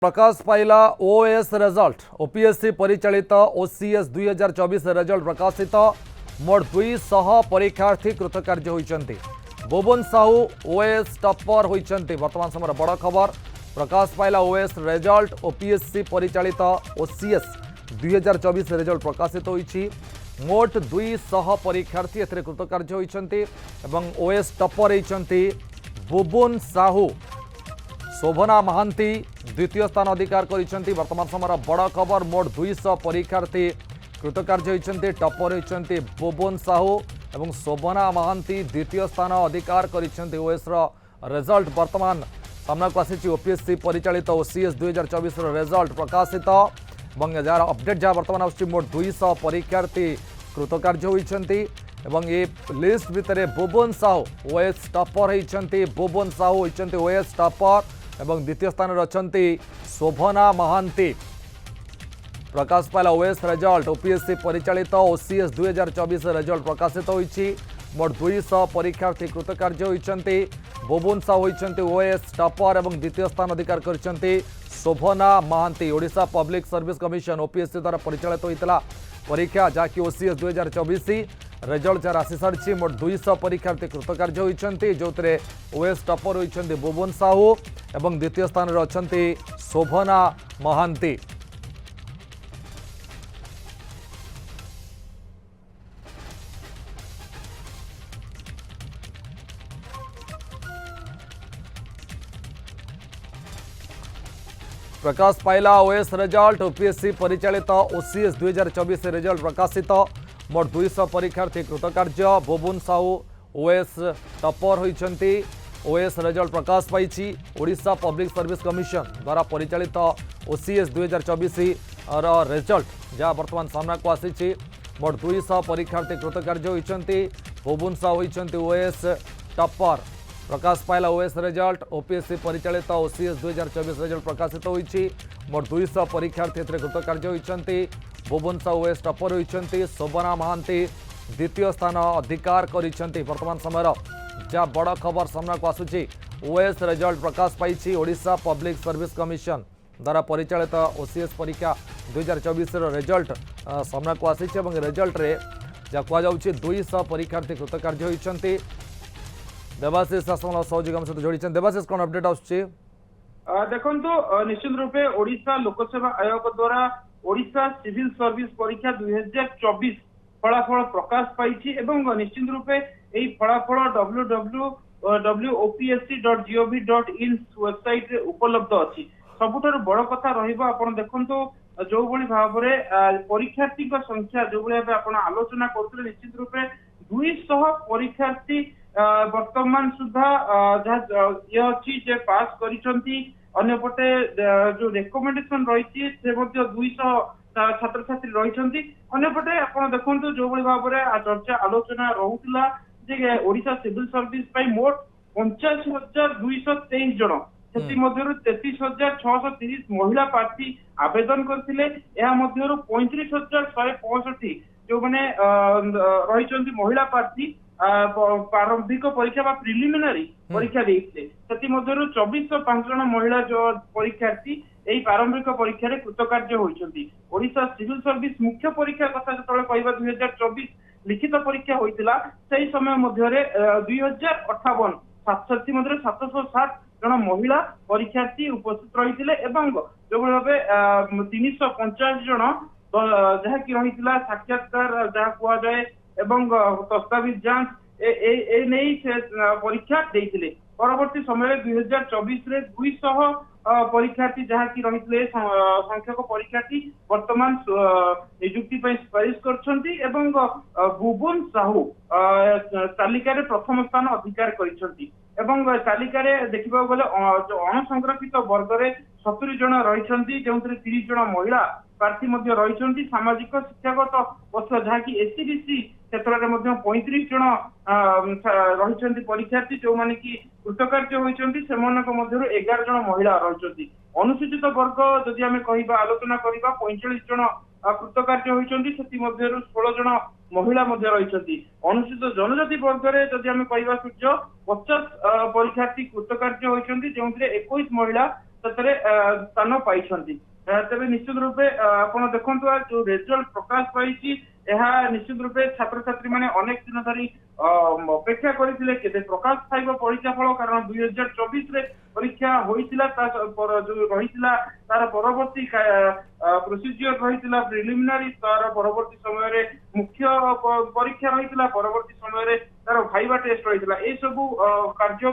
प्रकाश पाइला OS result OPSC परिचालित OCS 2024 result प्रकाशित मोट 200 परीक्षार्थी कृतकार्य होइचंती। भुवन साहू ओएस टॉपर होइचंती। वर्तमान समय बड़ खबर प्रकाश पाइला ओएस रिजल्ट ओपीएससी परिचालित ओसीएस 2024 रिजल्ट प्रकाशित होइछि। मोट 200 परीक्षार्थी एथिरे कृतकार्य होइचंती एवं ओएस टॉपर होइचंती भुवन साहू। शोभना महांती द्वितीय स्थान अधिकार करिसेंती। वर्तमान समय बड़ खबर मोट 200 परीक्षार्थी कृतकार्य होइसेंती। टॉपर होइसेंती भुवन साहू एवं शोभना महांती द्वितीय स्थान अधिकार करिसेंती। ओएस रो रिजल्ट वर्तमान सामना को आसी ओपीएससी परिचालित ओसीएस 2024 रो रिजल्ट प्रकाशित एवं जार अपडेट जहाँ वर्तमान आछि मोट 200 परीक्षार्थी कृतकार्य होइसेंती एवं ये लिस्ट भितर भुवन साहू ओएस टॉपर होइसेंती। भुवन साहू होइसेंती ओएस टॉपर एवं द्वितीय स्थान रचंती शोभना महांती। प्रकाश पाइला ओएस रिजल्ट ओपीएससी परिचालित ओसीएस 2024 रिजल्ट प्रकाशित होइछि। मोट 200 परीक्षार्थी कृतकार्य होइछंती। भुवन साहू होइछंती ओएस टॉपर एवं द्वितीय स्थान अधिकार करिसेंती Shobhana Mohanty. Odisha public service commission OPSC द्वारा परिचालित होइतला परीक्षा जहाँकि ओसीएस 2024 रिजल्ट जार आसी सारी मोट 200 परीक्षार्थी कृतकार्य होइछंती। जोतरे ओएस टॉपर होइछंती भुवन साहू एवं द्वितीय स्थान रे अछंती शोभना महांती। प्रकाश पाइला ओएस रिजल्ट ओपीएससी परिचालित ओसीएस 2024 रिजल्ट प्रकाशित मोट 200 परीक्षार्थी कृतकार्य। भुवन साहू ओएस टॉपर होइछंती। ओएस रिजल्ट प्रकाश पाई ओडिशा पब्लिक सर्विस कमिशन द्वारा परिचालित ओसीएस 2024 रिजल्ट जहाँ वर्तमान सामना को आसी मोट 200 परीक्षार्थी कृतकार्य होइछंती। भुवन साहू होइछंती ओएस टॉपर। प्रकाश पाइला ओएस रिजल्ट ओपीएससी परिचालित ओसीएस 2024 रिजल्ट प्रकाशित होइछि। मोट 200 परीक्षार्थी एथिरे कृतकार्य होइछंती। Bhuban Sahu OS topper होइछंती। शोभना महांती द्वितीय स्थान अधिकार करिसेंती। वर्तमान समय जहाँ बड़ खबर सामना को आसुछि ओएस रिजल्ट प्रकाश पाई ओडिशा पब्लिक सर्विस कमिशन द्वारा परिचालित ओसीएस परीक्षा 2024 रिजल्ट सामना को आसी रिजल्ट रे जहाँ कहुच्छे 200 परीक्षार्थी कृतकार्य होइछंती। देवाशीष शासन सहयोगी सहित जोड़ी देवाशीष कौन अपडेट आसुछि देखो निश्चित रूपे ओडिशा लोकसेवा आयोग द्वारा ओडिशा सिविल सर्विस परीक्षा 2024 फलाफल प्रकाश पाई एवं निश्चित रूपे यही फलाफल www.opsc.gov.in वेबसाइट उपलब्ध अच्छी। सबुठारु बड़ कथा रहिबा आपण देखंतु जो भली भाबरे परीक्षार्थी संख्या जो भली भाबे आपण आलोचना करथले निश्चित रूपे 200 परीक्षार्थी वर्तमान सुधा ये अच्छी जे पास करिसंती। अन्यपटे जो रेकमेंडेशन रही से 200 छात्र छात्री रही। अन्यपटे आप देखो जो भाई भाव में चर्चा आलोचना रोला जे ओडिशा सिविल सर्विस मोट 85,223 जन से 33,630 महिला प्रार्थी आवेदन करते 35,165 जो मैंने रही महिला प्रार्थी प्रारंभिक परीक्षा प्रिलिमिनारी परीक्षा देते 2405 जन महिला जो परीक्षार्थी यही प्रारंभिक परीक्षा कृतकार्य होती। ओडिशा सिविल सर्विस मुख्य परीक्षा कथा जो 2024 लिखित परीक्षा होता से समय 2058 छात्रछात्री 760 जन महिला परीक्षार्थी उपस्थित रही जो भाव 350 जन जहाँकि रही साक्षात्कार जहाँ कहुए एवं दस्तावेज जांच नहीं से परीक्षा देते। परवर्ती समय 2024 रे 200 परीक्षार्थी जहाँ की रही संख्यक परीक्षार्थी वर्तमान नियुक्ति सुपारिश करछंती एवं भुवन साहू तालिका प्रथम स्थान अधिकार करिसंती एवं तालिका देखा गले अणसंरक्षित वर्ग में 70 जन रही जो 30 जन महिला प्रार्थी रही। सामाजिक शिक्षागत वर्ष जहाँकि एससीबीसी क्षेत्र में 35 जन रही परीक्षार्थी जो मैंने कि कृतकार्य होती 11 जन महिला रही। अनुसूचित वर्ग जदि आम कह आलोचना करवा 45 जन कृतकार्य होती 16 जन महिला रही। अनुसूचित जनजाति वर्ग में जदि आम कह सूर्य 50 परीक्षार्थी कृतकार्य होती जो 21 महिला ସେଥିରେ ସ୍ଥାନ ପାଇଛନ୍ତି। ତେବେ ନିଶ୍ଚିତ ରୂପେ ଆପଣ ଦେଖନ୍ତୁ ଯୋଉ ରେଜଲ୍ଟ ପ୍ରକାଶ ପାଇଛି ଏହା ନିଶ୍ଚିତ ରୂପେ ଛାତ୍ରଛାତ୍ରୀ ମାନେ ଅନେକ ଦିନ ଧରି ଅପେକ୍ଷା କରିଥିଲେ କେବେ ପ୍ରକାଶ ପାଇବ ପରୀକ୍ଷା ଫଳ, କାରଣ 2024ରେ ପରୀକ୍ଷା ହୋଇଥିଲା ଯୋଉ ରହିଥିଲା ତାର ପରବର୍ତ୍ତୀ ପ୍ରୋସିଜିଅର ରହିଥିଲା ପ୍ରିଲିମିନାରୀ, ତାର ପରବର୍ତ୍ତୀ ସମୟରେ ମୁଖ୍ୟ ପରୀକ୍ଷା ରହିଥିଲା, ପରବର୍ତ୍ତୀ ସମୟରେ ତାର ଭାଇଭା ଟେଷ୍ଟ ରହିଥିଲା। এই ସବୁ କାର୍ଯ୍ୟ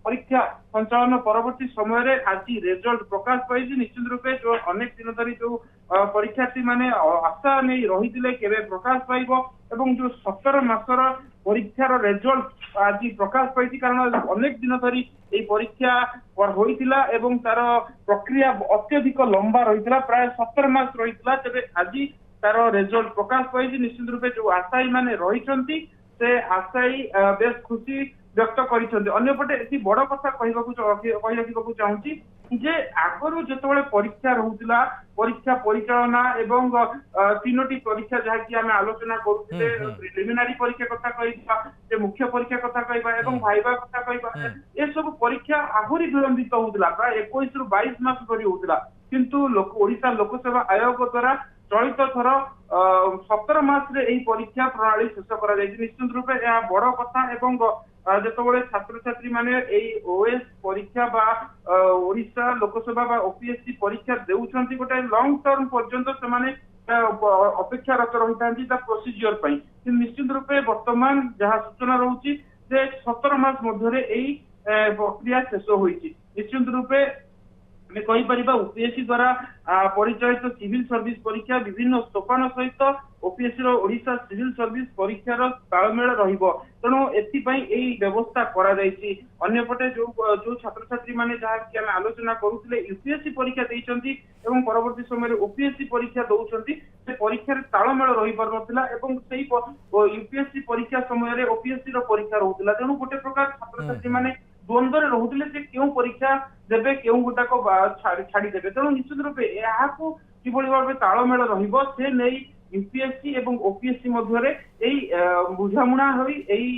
ପରୀକ୍ଷା ସଞ୍ଚାଳନ ପରବର୍ତ୍ତୀ ସମୟରେ ଆଜି ରେଜଲ୍ଟ ପ୍ରକାଶ ପାଇଛି। ନିଶ୍ଚିତ ରୂପେ ଯୋଉ ଅନେକ ଦିନ ଧରି ଯୋଉ ପରୀକ୍ଷାର୍ଥୀ ମାନେ ଆଶା ନେଇ ରହିଥିଲେ କେବେ ପ୍ରକାଶ ପାଇବ ଏବଂ ଯୋଉ 17 ମାସର ପରୀକ୍ଷାର ରେଜଲ୍ଟ ଆଜି ପ୍ରକାଶ ପାଇଛି, କାରଣ ଅନେକ ଦିନ ଧରି এই ପରୀକ୍ଷା ହୋଇଥିଲା ଏବଂ ତାର ପ୍ରକ୍ରିୟା ଅତ୍ୟଧିକ ଲମ୍ବା ରହିଥିଲା, ପ୍ରାୟ 17 ମାସ ରହିଥିଲା। ତେବେ ଆଜି ତାର ରେଜଲ୍ଟ ପ୍ରକାଶ ପାଇଛି। ନିଶ୍ଚିତ ରୂପେ ଯୋଉ ଆଶାୟୀ ମାନେ ରହିଛନ୍ତି ସେ ଆଶାୟୀ ବେଶ ଖୁସି ବ୍ୟକ୍ତ କରିଛନ୍ତି। ଅନ୍ୟପଟେ ଏଠି ବଡ କଥା କହି ରଖିବାକୁ ଚାହୁଁଛି ଯେ ଆଗରୁ ଯେତେବେଳେ ପରୀକ୍ଷା ରହୁଥିଲା, ପରୀକ୍ଷା ପରିଚାଳନା ଏବଂ 3ଟି ପରୀକ୍ଷା ଯାହାକି ଆମେ ଆଲୋଚନା କରୁଥିଲେ, ପ୍ରିଲିମିନାରୀ ପରୀକ୍ଷା କଥା କହିବା, ଯେ ମୁଖ୍ୟ ପରୀକ୍ଷା କଥା କହିବା ଏବଂ ଭାଇଭା କଥା କହିବା, ଏସବୁ ପରୀକ୍ଷା ଆହୁରି ବିଳମ୍ବିତ ହଉଥିଲା, ପ୍ରାୟ 21 ରୁ 22 ମାସ ଧରି ହଉଥିଲା। କିନ୍ତୁ ଓଡିଶା ଲୋକସେବା ଆୟୋଗ ଦ୍ୱାରା ଚଳିତ ଥର 17 ମାସରେ ଏହି ପରୀକ୍ଷା ପ୍ରଣାଳୀ ଶେଷ କରାଯାଇଛି। ନିଶ୍ଚିତ ରୂପେ ଏହା ବଡ କଥା ଏବଂ ଯେତେବେଳେ ଛାତ୍ରଛାତ୍ରୀ ମାନେ ଏଇ ଓଏସ୍ ପରୀକ୍ଷା ବା ଓଡିଶା ଲୋକସଭା ବା ଓପିଏସସି ପରୀକ୍ଷା ଦେଉଛନ୍ତି, ଗୋଟେ ଲଙ୍ଗ ଟର୍ମ ପର୍ଯ୍ୟନ୍ତ ସେମାନେ ଅପେକ୍ଷାରତ ରହିଥାନ୍ତି ତା ପ୍ରୋସିଜିଅର ପାଇଁ। କିନ୍ତୁ ନିଶ୍ଚିତ ରୂପେ ବର୍ତ୍ତମାନ ଯାହା ସୂଚନା ରହୁଛି ଯେ 17 ମାସ ମଧ୍ୟରେ ଏଇ ପ୍ରକ୍ରିୟା ଶେଷ ହୋଇଛି। ନିଶ୍ଚିତ ରୂପେ ଆମେ କହିପାରିବା ଓପିଏସସି ଦ୍ୱାରା ପରିଚାଳିତ ସିଭିଲ ସର୍ଭିସ ପରୀକ୍ଷା ବିଭିନ୍ନ ସୋପାନ ସହିତ ଓପିଏସସି ର ଓଡିଶା ସିଭିଲ ସର୍ଭିସ ପରୀକ୍ଷାର ତାଳମେଳ ରହିବ, ତେଣୁ ଏଥିପାଇଁ ଏହି ବ୍ୟବସ୍ଥା କରାଯାଇଛି। ଅନ୍ୟପଟେ ଯୋଉ ଛାତ୍ରଛାତ୍ରୀ ମାନେ ଯାହାକି ଆମେ ଆଲୋଚନା କରୁଥିଲେ ୟୁପିଏସସି ପରୀକ୍ଷା ଦେଇଛନ୍ତି ଏବଂ ପରବର୍ତ୍ତୀ ସମୟରେ ଓପିଏସସି ପରୀକ୍ଷା ଦଉଛନ୍ତି, ସେ ପରୀକ୍ଷାରେ ତାଳମେଳ ରହିପାରୁନଥିଲା ଏବଂ ସେଇ ୟୁପିଏସସି ପରୀକ୍ଷା ସମୟରେ ଓପିଏସସି ର ପରୀକ୍ଷା ରହୁଥିଲା। ତେଣୁ ଗୋଟେ ପ୍ରକାର ଛାତ୍ରଛାତ୍ରୀ ମାନେ ଦ୍ୱନ୍ଦ୍ୱରେ ରହୁଥିଲେ ଯେ କେଉଁ ପରୀକ୍ଷା ଦେବେ, କେଉଁ ଗୋଟାକ ଛାଡିଦେବେ। ତେଣୁ ନିଶ୍ଚିତ ରୂପେ ଏହାକୁ କିଭଳି ଭାବେ ତାଳମେଳ ରହିବ ସେ ନେଇ ୟୁପିଏସସି ଏବଂ ଓପିଏସସି ମଧ୍ୟରେ ଏଇ ବୁଝାମଣା ହୋଇ ଏଇ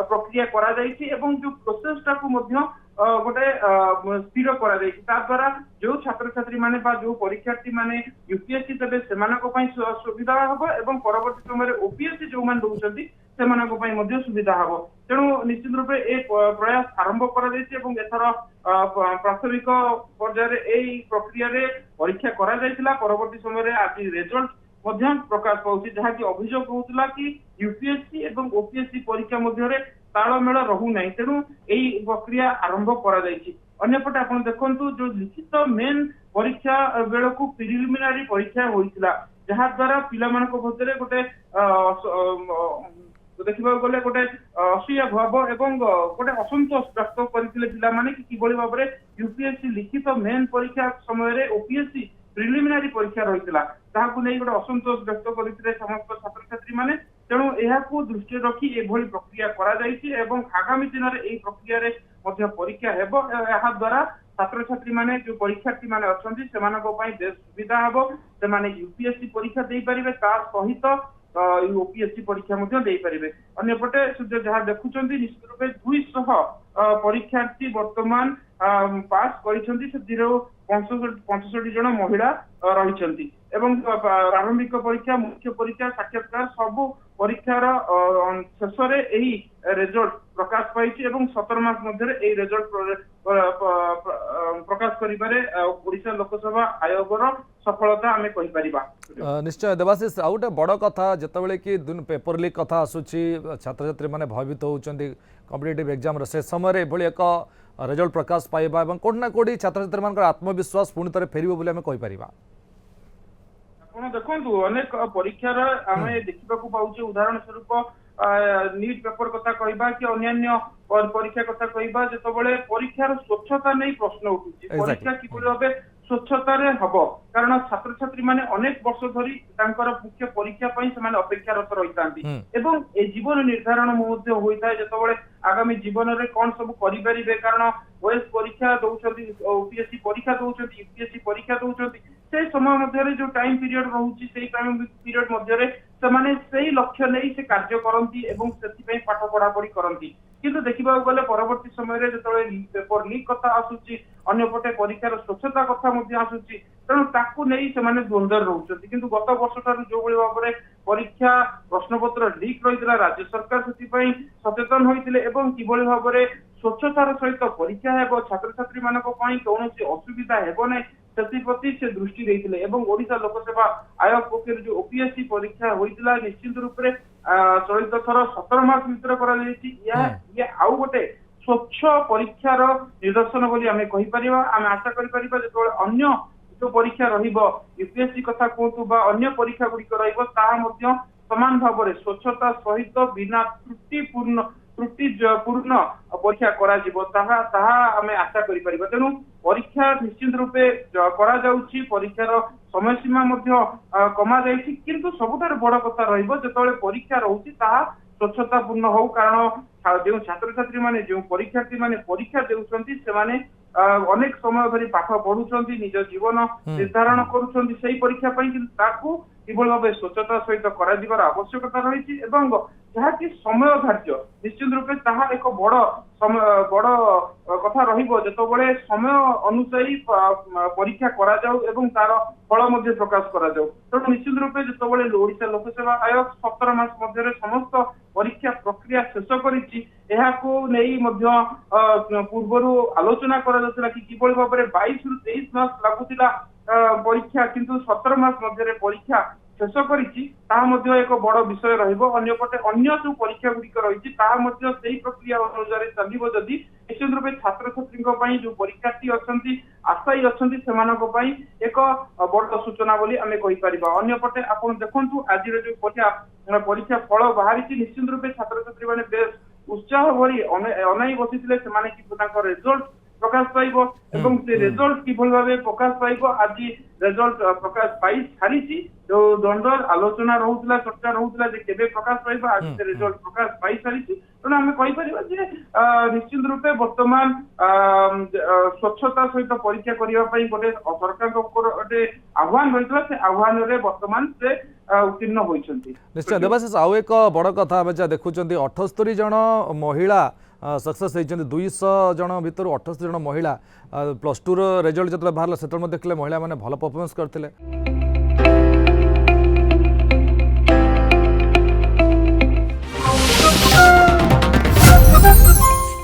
ପ୍ରକ୍ରିୟା କରାଯାଇଛି ଏବଂ ଯୋଉ ପ୍ରୋସେସଟାକୁ ମଧ୍ୟ ଗୋଟେ ସ୍ଥିର କରାଯାଇଛି। ତା ଦ୍ୱାରା ଯୋଉ ଛାତ୍ରଛାତ୍ରୀ ମାନେ ବା ଯୋଉ ପରୀକ୍ଷାର୍ଥୀ ମାନେ ୟୁପିଏସସି ଦେବେ ସେମାନଙ୍କ ପାଇଁ ସୁବିଧା ହବ ଏବଂ ପରବର୍ତ୍ତୀ ସମୟରେ ଓପିଏସସି ଯୋଉମାନେ ଦଉଛନ୍ତି ସେମାନଙ୍କ ପାଇଁ ମଧ୍ୟ ସୁବିଧା ହବ। ତେଣୁ ନିଶ୍ଚିତ ରୂପେ ଏ ପ୍ରୟାସ ଆରମ୍ଭ କରାଯାଇଛି ଏବଂ ଏଥର ପ୍ରାଥମିକ ପର୍ଯ୍ୟାୟରେ ଏଇ ପ୍ରକ୍ରିୟାରେ ପରୀକ୍ଷା କରାଯାଇଥିଲା। ପରବର୍ତ୍ତୀ ସମୟରେ ଆଜି ରେଜଲ୍ଟ ମଧ୍ୟ ପ୍ରକାଶ ପାଉଛି, ଯାହାକି ଅଭିଯୋଗ ହଉଥିଲା କି ୟୁପିଏସସି ଏବଂ ଓପିଏସସି ପରୀକ୍ଷା ମଧ୍ୟରେ ତାଳମେଳ ରହୁନାହିଁ, ତେଣୁ ଏଇ ପ୍ରକ୍ରିୟା ଆରମ୍ଭ କରାଯାଇଛି। ଅନ୍ୟପଟେ ଆପଣ ଦେଖନ୍ତୁ ଯୋଉ ଲିଖିତ ମେନ୍ ପରୀକ୍ଷା ବେଳକୁ ପ୍ରିଲିମିନାରୀ ପରୀକ୍ଷା ହୋଇଥିଲା, ଯାହା ଦ୍ୱାରା ପିଲାମାନଙ୍କ ମଧ୍ୟରେ ଗୋଟେ ଦେଖିବାକୁ ଗଲେ ଗୋଟେ ଅସୂୟା ଭାବ ଏବଂ ଗୋଟେ ଅସନ୍ତୋଷ ବ୍ୟକ୍ତ କରିଥିଲେ ପିଲାମାନେ କି କିଭଳି ଭାବରେ ୟୁପିଏସସି ଲିଖିତ ମେନ୍ ପରୀକ୍ଷା ସମୟରେ ଓପିଏସସି ପ୍ରିଲିମିନାରୀ ପରୀକ୍ଷା ରହିଥିଲା, ତାହାକୁ ନେଇ ଗୋଟେ ଅସନ୍ତୋଷ ବ୍ୟକ୍ତ କରିଥିଲେ ସମସ୍ତ ଛାତ୍ରଛାତ୍ରୀ ମାନେ। ତେଣୁ ଏହାକୁ ଦୃଷ୍ଟିରେ ରଖି ଏଭଳି ପ୍ରକ୍ରିୟା କରାଯାଇଛି ଏବଂ ଆଗାମୀ ଦିନରେ ଏହି ପ୍ରକ୍ରିୟାରେ ମଧ୍ୟ ପରୀକ୍ଷା ହେବ। ଏହା ଦ୍ୱାରା ଛାତ୍ରଛାତ୍ରୀ ମାନେ ଯୋଉ ପରୀକ୍ଷାର୍ଥୀ ମାନେ ଅଛନ୍ତି ସେମାନଙ୍କ ପାଇଁ ବେଶ ସୁବିଧା ହେବ, ସେମାନେ ୟୁପିଏସସି ପରୀକ୍ଷା ଦେଇପାରିବେ, ତା ସହିତ ଓପିଏସସି ପରୀକ୍ଷା ମଧ୍ୟ ଦେଇପାରିବେ। ଅନ୍ୟପଟେ ଯାହା ଦେଖୁଛନ୍ତି ନିଶ୍ଚିତ ରୂପେ 200 ପରୀକ୍ଷାର୍ଥୀ ବର୍ତ୍ତମାନ ପାସ୍ କରିଛନ୍ତି, ସେଥିରୁ 65 ଜଣ ମହିଳା ରହିଛନ୍ତି ଏବଂ ପ୍ରାରମ୍ଭିକ ପରୀକ୍ଷା, ମୁଖ୍ୟ ପରୀକ୍ଷା, ସାକ୍ଷାତକାର ସବୁ ପରୀକ୍ଷାର ଶେଷରେ ଏହି ରେଜଲ୍ଟ ପ୍ରକାଶ ପାଇଛି ଏବଂ 17 ମାସ ମଧ୍ୟରେ ଏହି ରେଜଲ୍ଟ ପ୍ରକାଶ କରିବାରେ ଓଡିଶା ଲୋକସଭା ଆୟୋଗର ସଫଳତା ଆମେ କହିପାରିବା। निश्चय देवाशीष आउ गोटे बड़ कथा जितेबाला कि पेपर लीक कथा आसूची छात्र मैंने भयभीत होती कॉम्पिटिटिव एग्जाम से समय एक रिजल्ट प्रकाश पाइबा कोठी ना कोठी छात्र मान आत्मविश्वास पुणी थे फेर बोली आम कहीपर। ଆପଣ ଦେଖନ୍ତୁ ଅନେକ ପରୀକ୍ଷାର ଆମେ ଦେଖିବାକୁ ପାଉଛେ, ଉଦାହରଣ ସ୍ୱରୂପ नीट पेपर कथा कहबा कि अन्य परीक्षा कथा कहबा जेतबळे परीक्षार स्वच्छता नै प्रश्न उठुची परीक्षा किपरि होबे स्वच्छतार हब कारण छात्र छात्री माने अनेक वर्ष धरी तांकर मुख्य परीक्षा पई समान अपेक्षारत रहितांती एवं ए जीवन निर्धारण मध्य होइता जेतबळे आगामी जीवन रे कोन सब करि परिबे कारण ओएस परीक्षा दउछथि ओपीएससी परीक्षा दउछथि यूपीएससी परीक्षा दउछथि से समय मध्य जो टाइम पीरियड रहउची से टाइम पीरियड मध्य से माने सेही लक्ष्य नै से कार्य करंती एवं सेति पई पाठ पढ़ा पढ़ी करंती किंतु देखा गले परवर्ती समय जो पेपर लीक कथा आसूची अन्यपटे परीक्षार स्वच्छता कथा आसूची तेणु ताकू नहीं से द्वंद्व रोचे किंतु गत वर्ष ठार जो भाव में परीक्षा प्रश्नपत्र लीक रही राज्य सरकार से सचेतन होते किभली भाव में स्वच्छतार सहित परीक्षा है छात्र छात्री मान कौन असुविधा हेब ना प्रति से दृष्टि देते ओडिशा लोकसेवा आयोग पक्ष जो ओपीएससी परीक्षा होता निश्चित रूप से चलित थर 17 मार्च भितर आउ गोटे स्वच्छ परीक्षार निदर्शन बोली आम कहीपर आम आशा कर अन्य जो परीक्षा यूपीएससी कथा कहतु बा अन्य परीक्षा गुड़िक समान भाव में स्वच्छता सहित बिना त्रुटिपूर्ण परीक्षा आम आशा कर तेणु परीक्षा निश्चित रूपे परीक्षार समय सीमा कमा जाइए किंतु सबुठार बड़ कथा जो परीक्षा रोचे स्वच्छतापूर्ण हो कारण जो छात्र छात्री माने जो परीक्षार्थी माने परीक्षा देउछंती सेमाने अनेक समय धरी पाठ पढ़ुछंती निज जीवन निर्धारण करुछंती सेही परीक्षा पई कि ताकू किभली भाव स्वच्छता सहित कराଯିबार आवश्यकता रही जहाँकि समय धार्य निश्चित रूपे ताहा एक बड़ कथा रहिबो जेतबेले समय अनुसारी परीक्षा करा जाऊ एवं तार फल मध्य प्रकाश करा जाऊ तेणु निश्चित रूपे जेतबेले ओडिशा लोकसेवा आयोग 17 मास मध्य समस्त परीक्षा प्रक्रिया शेष करिछि एहाको नेई मध्य पूर्वरु आलोचना करा जाउतला कि किभली भाव में 22 रु 23 मास लागुतिला परीक्षा किंतु 17 मास मध्य परीक्षा शेष करिछि एक बड़ विषय रपटे अन्य जो परीक्षा गुड़िक रही प्रक्रिया अनुसार चलो जदि निश्चित रूपे छात्र छात्री जो परीक्षार्थी अच्छा आशायी अच्छा एक बड़ सूचना बोली आम कहीपर अंपटे आप देखु आज जो परीक्षा फल बाहरी निश्चित रूपे छात्र छात्री मैंने बेस उत्साह भरी अनाई बसी रिजल्ट प्रकाश पाइब एवं से रिजल्ट किभली भाव प्रकाश पाइब आज रिजल्ट प्रकाश पाई सारी जो द्वंद्व आलोचना रोला चर्चा रोला केबे प्रकाश पाइब आज से रिजल्ट प्रकाश पाई सारी तेणु आम कहीपर निश्चित रूपे वर्तमान स्वच्छता सहित परीक्षा करने गोटे सरकार गोटे आह्वान रही से आह्वान वर्तमान से उत्तीर्ण होती निश्चय देवाशीष आउ एक बड़ कथा आम जहाँ देखुं 78 जन महिला सक्सेस होती 200 जन भितर 78 जन महिला +2 रिजल्ट जो बाहर से देखिले महिला मैंने भल परफॉर्मेंस करते